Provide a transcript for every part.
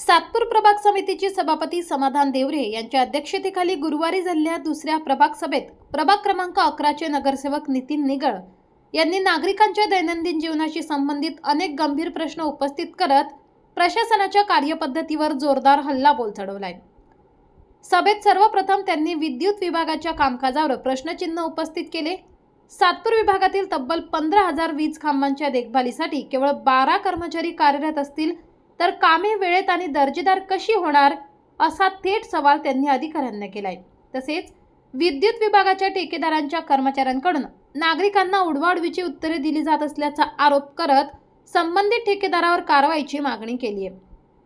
सातपूर प्रभाग समितीचे सभापती समाधान देवरे यांच्या अध्यक्षतेखाली गुरुवारी झालेल्या दुसऱ्या प्रभाग सभेत प्रभाग क्रमांक 11चे नगरसेवक नितीन निगळ यांनी नागरिकांच्या दैनंदिन जीवनाशी संबंधित अनेक गंभीर प्रश्न उपस्थित करत प्रशासनाच्या कार्यपद्धतीवर जोरदार हल्लाबोल चढवलाय। सभेत सर्वप्रथम त्यांनी विद्युत विभागाच्या कामकाजावर प्रश्नचिन्ह उपस्थित केले। सातपूर विभागातील तब्बल 15,000 वीज खांबांच्या देखभालीसाठी केवळ 12 कर्मचारी कार्यरत असतील तर कामे वेळेत आणि दर्जेदार कशी होणार असा थेट सवाल त्यांनी अधिकाऱ्यांना केलाय। तसेच विद्युत विभागाच्या ठेकेदारांच्या कर्मचाऱ्यांकडून नागरिकांना उडवाउडवीची उत्तरे दिली जात असल्याचा आरोप करत संबंधित ठेकेदारावर कारवाईची मागणी केली आहे।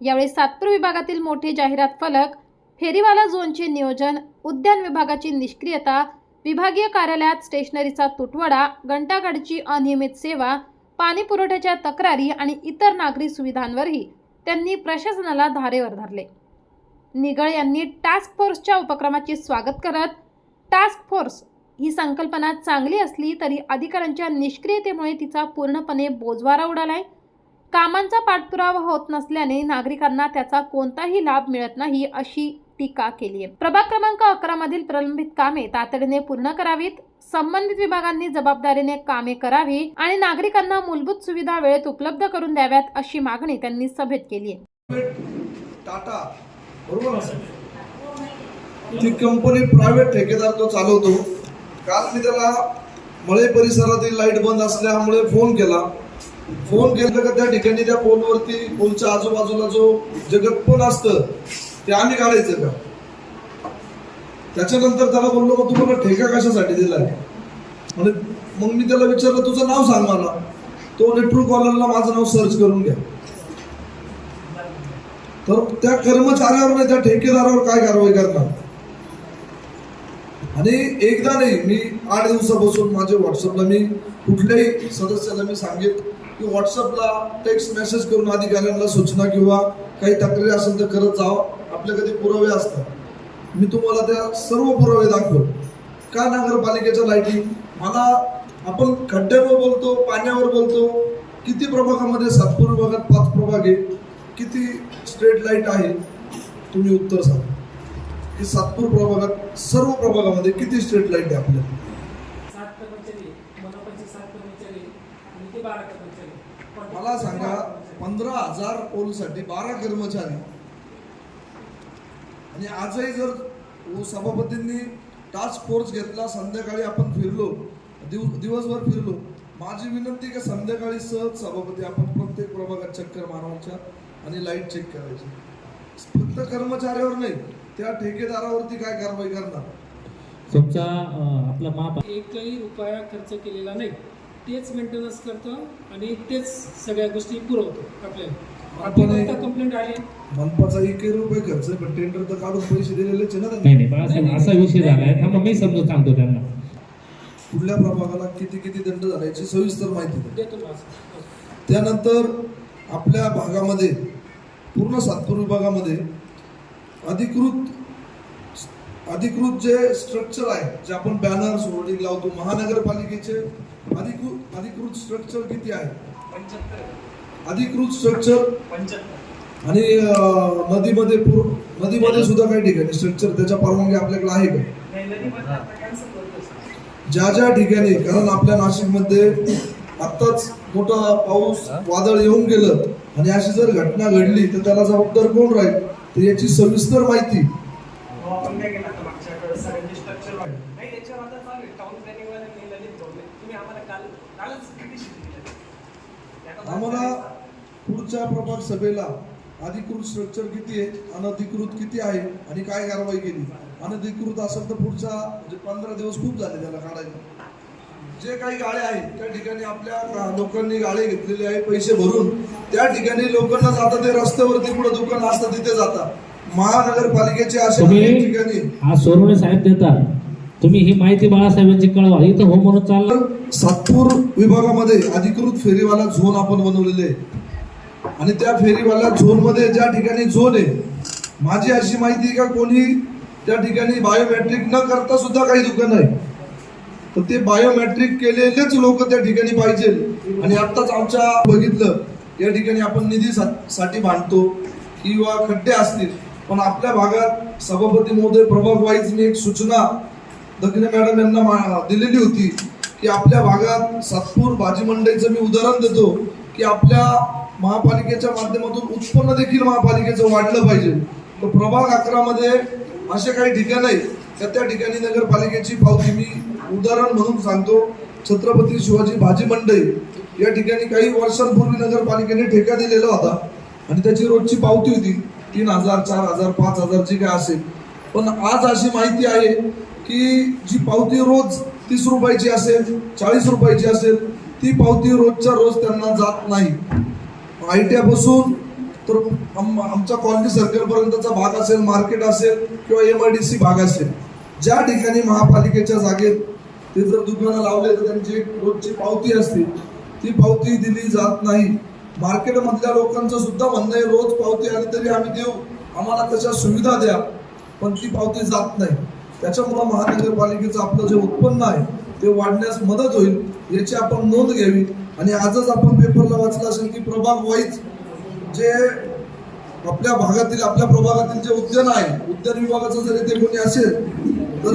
यावेळी सातपूर विभागातील मोठे जाहिरात फलक, फेरीवाला झोनचे नियोजन, उद्यान विभागाची निष्क्रियता, विभागीय कार्यालयात स्टेशनरीचा तुटवडा, घंटागाडीची अनियमित सेवा, पाणी पुरवठ्याच्या तक्रारी आणि इतर नागरी सुविधांवरही त्यांनी प्रशासनाला धारेवर धरले। निगळ यांनी टास्क फोर्सच्या उपक्रमाचे स्वागत करत टास्क फोर्स ही संकल्पना चांगली असली तरी अधिकाऱ्यांच्या निष्क्रियतेमुळे तिचा पूर्णपणे बोजवारा उडालाय। कामांचा पाठपुरावा होत नसल्याने नागरिकांना त्याचा कोणताही लाभ मिळत नाही अशी टीका केली आहे। प्रभाग क्रमांक 11 मधील प्रलंबित कामे तातडीने पूर्ण करावीत, संबंधित विभागांनी जबाबदारीने कामे करावी आणि नागरिकांना मूलभूत सुविधा वेळेत उपलब्ध करून द्याव्यात अशी मागणी त्यांनी सभेत केली आहे। टाटा बरोबर ती कंपनी प्रायव्हेट ठेकेदार तो चालवतो। काल मी त्याला मळे परिसरातील लाईट बंद असल्यामुळे फोन केला का त्या ठिकाणी त्या पोलवरती पोलच्या आजूबाजूला जो जगतपोल असतं ते आम्ही काढायचं का? त्याच्यानंतर त्याला बोललो मग तुम्हाला ठेका कशासाठी दिलाय? म्हणजे मग मी त्याला विचारलं तुझं नाव सांग मला। तो ट्रू कॉलरला माझं नाव सर्च करून घ्या। तर त्या कर्मचाऱ्यावर नाही त्या ठेकेदारावर काय कारवाई करणार? आणि एकदा नाही, मी 8 दिवसापासून माझे व्हॉट्सअपला मी कुठल्याही सदस्याला मी सांगेन की व्हॉट्सअपला टेक्स्ट मेसेज करून अधिकाऱ्यांना सूचना किंवा काही तक्रारी असेल तर करत जावं। आपल्याकडे पुरावे असतात, मी तुम्हाला त्या सर्व पुरावे दाखवतो। का नगरपालिकेच्या लाईटिंग मला आपण खड्ड्यावर बोलतो, पाण्यावर बोलतो, किती प्रभागामध्ये सातपूर विभागात 5 प्रभाग आहे, किती स्ट्रीट लाईट आहे? तुम्ही उत्तर सांगा की सातपूर प्रभागात सर्व प्रभागामध्ये किती स्ट्रीट लाईट आहे आपल्या? 7 कर्मचारी, मनपाचे 7 कर्मचारी आणि ते 12 कर्मचारी। मला सांगा 15,000 पोलसाठी 12 कर्मचारी आणि आजही जर सभापतींनी टास्क फोर्स घेतला, संध्याकाळी आपण फिरलो, दिवसभर फिरलो, माझी विनंती की संध्याकाळी सहज सभापती आपण प्रत्येक प्रभागात चक्कर मारायच्या आणि लाईट चेक करायची। फक्त कर्मचाऱ्यावर नाही, त्या ठेकेदारावरती काय कारवाई करणार? तुमचा आपला माप एकही रुपया खर्च केलेला नाही, तेच मेंटेनन्स करतो आणि तेच सगळ्या गोष्टी पुरवतो आपल्याला। कंप्लेंट आली मनपाचा 1 रुपये खर्च, पण टेंडर तर काढून पैसे दिलेलेच आहे ना? नाही बाळासाहेब, असा विषय झालाय थांबा, मी समजून सांगतो त्यांना। कुठल्या प्रभागाला किती दंड झाल्याची सविस्तर माहिती देतो। त्यानंतर आपल्या भागामध्ये पूर्ण सातपूर विभागामध्ये अधिकृत जे स्ट्रक्चर आहे, जे आपण बॅनर्स होर्डिंग लावतो, महानगरपालिकेचे अधिकृत स्ट्रक्चर किती आहे? 75 अधिकृत स्ट्रक्चर। आणि नदीमध्ये सुद्धा काही ठिकाणी स्ट्रक्चर त्याच्या परवानगी आपल्याकडे आहे का? ज्या ठिकाणी, कारण आपल्या नाशिकमध्ये आत्ताच मोठा पाऊस वादळ येऊन गेलं आणि अशी जर घटना घडली तर त्याला जबाबदार कोण राहील? तर याची सविस्तर माहिती आम्हाला पुढच्या प्रभाग सभेला अधिकृत स्ट्रक्चर किती आहे, अनधिकृत किती आहे आणि काय कारवाई केली? अनधिकृत असेल तर पुढच्या 15 दिवस खूप झाले त्याला काढायला। जे काही गाळे आहेत त्या ठिकाणी आपल्या लोकांनी गाळे घेतलेले आहे पैसे भरून, त्या ठिकाणी लोकांना जातात, ते रस्त्यावरती पुढे दुकान असतात तिथे जातात। महानगरपालिकेचे असे ठिकाणी आज सोनवणे साहेब देतात, तुम्ही ही माहिती बाळासाहेबांची कळवा, इथं हो म्हणून चाललं। सातपूर विभागामध्ये अधिकृत फेरीवाला झोन आपण बनवलेले आहे आणि त्या फेरीवाला झोन मध्ये ज्या ठिकाणी झोन आहे, माझी अशी माहिती का कोणी त्या ठिकाणी बायोमेट्रिक न करता सुद्धा काही दुकान आहे, तर ते बायोमेट्रिक केलेलेच लोक त्या ठिकाणी पाहिजे। आणि आत्ताच आमच्या बघितलं या ठिकाणी आपण निधी साठी भांडतो, किंवा खड्डे असतील, पण आपल्या भागात सभापती महोदय प्रभाग वाईजने एक सूचना दखने मॅडम यांना दिलेली होती की आपल्या भागात सातपूर भाजी मंडईचं मी उदाहरण देतो की आपल्या महापालिकेच्या माध्यमातून उत्पन्न देखील महापालिकेचं वाढलं पाहिजे. तर प्रभाग 11 मध्ये असे काही ठिकाण आहेत त्या ठिकाणी नगरपालिकेची पावती मी उदाहरण म्हणून सांगतो. छत्रपती शिवाजी भाजी मंडई या ठिकाणी काही वर्षांपूर्वी नगरपालिकेने ठेका दिलेला होता आणि त्याची रोजची पावती होती 3,000, 4,000, 5,000 जी काय असेल. पण आज अशी माहिती आहे की जी पावती रोज 30 रुपयाची असेल, 40 रुपयाची असेल, ती पावती रोजच्या रोज त्यांना जात नाही. ITI पासून तर आमचा कॉलनी सर्कल पर्यंतचा भाग असेल, मार्केट असेल किंवा MIDC भाग असेल, ज्या ठिकाणी महापालिकेच्या जागेत ते जर दुकानं लावले तर त्यांची एक रोजची पावती असते, ती पावती दिली जात नाही. मार्केटमधल्या लोकांचं सुद्धा म्हणणं आहे रोज पावती आली तरी आम्ही देऊ, आम्हाला तशा सुविधा द्या, पण ती पावती जात नाही. त्याच्यामुळं महानगरपालिकेचं आपलं जे उत्पन्न आहे ते वाढण्यास मदत होईल याची आपण नोंद घ्यावी. आणि आजच आपण पेपरला वाचलं असेल की प्रभाग वाईज जे आपल्या भागातील आपल्या प्रभागातील जे उद्यान आहे, उद्यान विभागाचं जरी ते कोणी असेल तर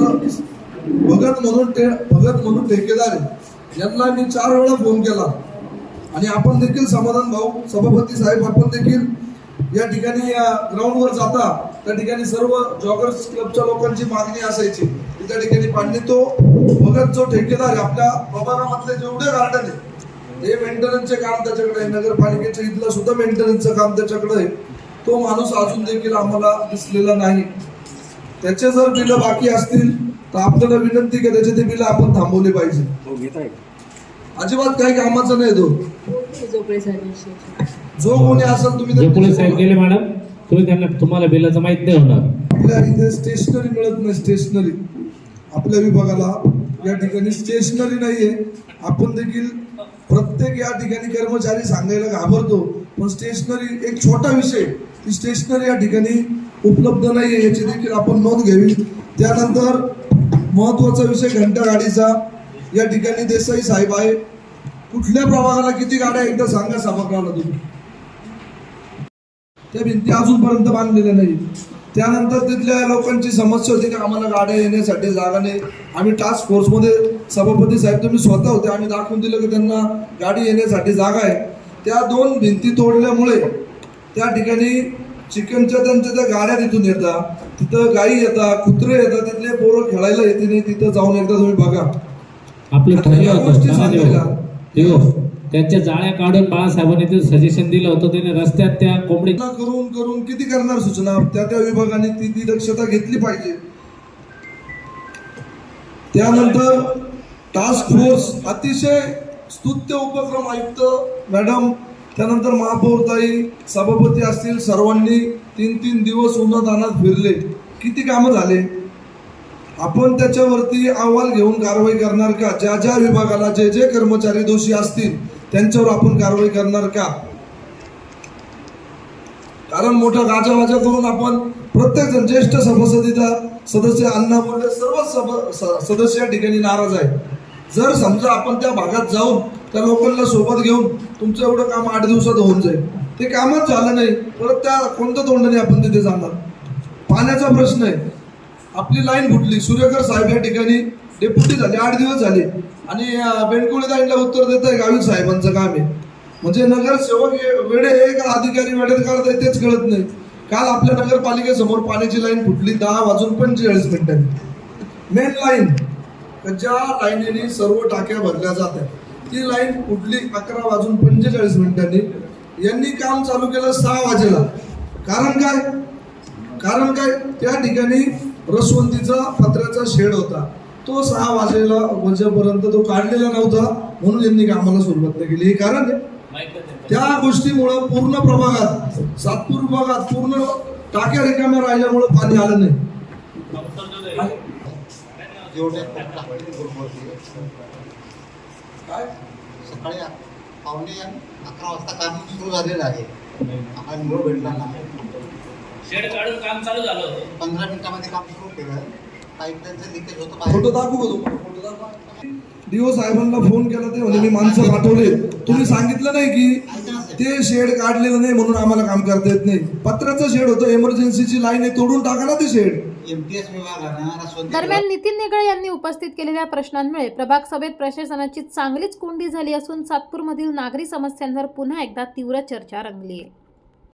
भगत म्हणून ठेकेदार आहे, यांना मी 4 वेळा फोन केला आणि आपण देखील समाधान भाऊ सभापती साहेब आपण देखील या ठिकाणी ग्राउंडवर जाता त्या ठिकाणी सर्व जॉगर्स क्लबच्या लोकांची मागणी असायची की त्या ठिकाणी पाडणी. तो भगत जो ठेकेदार आहे आपल्या प्रभागामधले जेवढे गार्डन आहे हे मेंटेनन्सचे काम त्याच्याकडे आहे, नगरपालिकेच्या इथलं सुद्धा मेंटेनन्सचं काम त्याच्याकडे आहे. तो माणूस अजून देखील आम्हाला दिसलेला नाही. त्याचे जर बिलं बाकी असतील तर आपल्याला विनंती की त्याचे ते बिलं आपण थांबवले पाहिजे. अजिबात काही कामाचं नाही तो जो कोणी असेल तुम्ही जोपुळे साहेब गेले मॅडम, तुम्हाला बिलाचं माहित नाही होणार. आपल्या इथे स्टेशनरी मिळत नाही. स्टेशनरी आपल्या विभागाला या ठिकाणी स्टेशनरी नाहीये. आपण देखील प्रत्येक या ठिकाणी कर्मचारी सांगायला घाबरतो, पण स्टेशनरी एक छोटा विषय, ती स्टेशनरी या ठिकाणी उपलब्ध नाहीये याची देखील आपण नोंद घ्यावी. त्यानंतर महत्वाचा विषय घंटा गाडीचा. या ठिकाणी देसाई साहेब आहे, कुठल्या प्रभागाला किती गाड्या एकदा सांगा सभागृहाला तुम्ही. त्या भिंती अजूनपर्यंत बांधलेल्या नाही. त्यानंतर तिथल्या लोकांची समस्या होती की आम्हाला गाड्या येण्यासाठी जागा नाही. आम्ही टास्क फोर्समध्ये सभापती साहेब तुम्ही स्वतः होते, आम्ही दाखवून दिलं की त्यांना गाडी येण्यासाठी जागा आहे. त्या 2 भिंती तोडल्यामुळे त्या ठिकाणी चिकनच्या त्यांच्या त्या गाड्या तिथून येतात, तिथं गायी येतात, कुत्रे येतात, तिथले पोरं खेळायला येते नाही. तिथं जाऊन एकदा तुम्ही बघा. आपलं ठरलं होतं त्यांच्या जाळ्या काढून बाळासाहेबांनी ते सजेशन दिलं होतं, त्याने रस्त्यात त्या कोंबड्या करून किती करणार सूचना. त्या विभागाने ती दक्षता घेतली पाहिजे. त्यानंतर टास्क फोर्स अतिशय स्तुत्य उपक्रम आयुक्त मॅडम, त्यानंतर महापौरताई, सभापती असतील, सर्वांनी 3 दिवस उन्हातान्हात फिरले. किती कामं झाले. आपण त्याच्यावरती अहवाल घेऊन कारवाई करणार का? ज्या विभागाला जे कर्मचारी दोषी असतील त्यांच्यावर आपण कारवाई करणार का? कारण मोठा गाजावाजा करून आपण प्रत्येक जण ज्येष्ठ सदस्य अण्णा बोलले सर्व सदस्य या ठिकाणी नाराज आहे. जर समजा आपण त्या भागात जाऊन त्या लोकांना सोबत घेऊन तुमचं एवढं काम 8 दिवसात होऊन जाईल, ते कामच झालं नाही, परत त्या कोणत्या तोंडाने आपण तिथे जाणार. पाण्याचा प्रश्न आहे. आपली लाईन फुटली. सूर्यकर साहेब या ठिकाणी डेप्युटी झाले, 8 दिवस झाले आणि बेंडकुळे लाईनला उत्तर देत आहे गावी साहेबांचं काम आहे. म्हणजे नगरसेवक वेडे आहे का अधिकारी वेळेत काढत आहे तेच कळत नाही. काल आपल्या नगरपालिकेसमोर पाण्याची लाईन फुटली 10:45 मेन लाईन, ज्या लाईनीने सर्व टाक्या भरल्या जातात ती लाईन फुटली 11:45. यांनी काम चालू केलं 6 वाजेला. कारण काय त्या ठिकाणी रसवंतीचा पत्र्याचा शेड होता, तो 6 वाजेपर्यंत तो काढलेला नव्हता, म्हणून यांनी कामाला सुरुवात नाही केली. हे कारण त्या गोष्टीमुळं पूर्ण प्रभागात सातपूर विभागात पूर्ण टाक्या रिकाम्या राहिल्यामुळे पाणी आलं नाही. सकाळी 11:15 वाजता काम सुरू झालेलं आहे. आम्हाला निरोप भेटला नाही. शेड काढून काम चालू झालं होतं. 15 मिनिटामध्ये काम सुरू केलं. पाईपलाईनचं लिकेज होतं. फोटो दाखवू का तुम्हाला? फोटो दाखवा. DO साहेबांना फोन केला ते म्हणजे मी माणसं पाठवले. तुम्ही सांगितलं नाही की ऐका ना ते शेड काढलेलं नाही म्हणून आम्हाला काम करता येत नाही. पत्र्याचं शेड होतं, इमर्जन्सीची लाईन आहे, तोडून टाका ना ते शेड. MTS विभागानं दरम्यान नितीन निगळ यांनी उपस्थित केलेल्या प्रश्नांमुळे प्रभाग सभेत प्रशासनाची चांगलीच कोंडी झाली असून सातपूरमधील नागरी समस्यांवर पुन्हा एकदा तीव्र चर्चा रंगली आहे.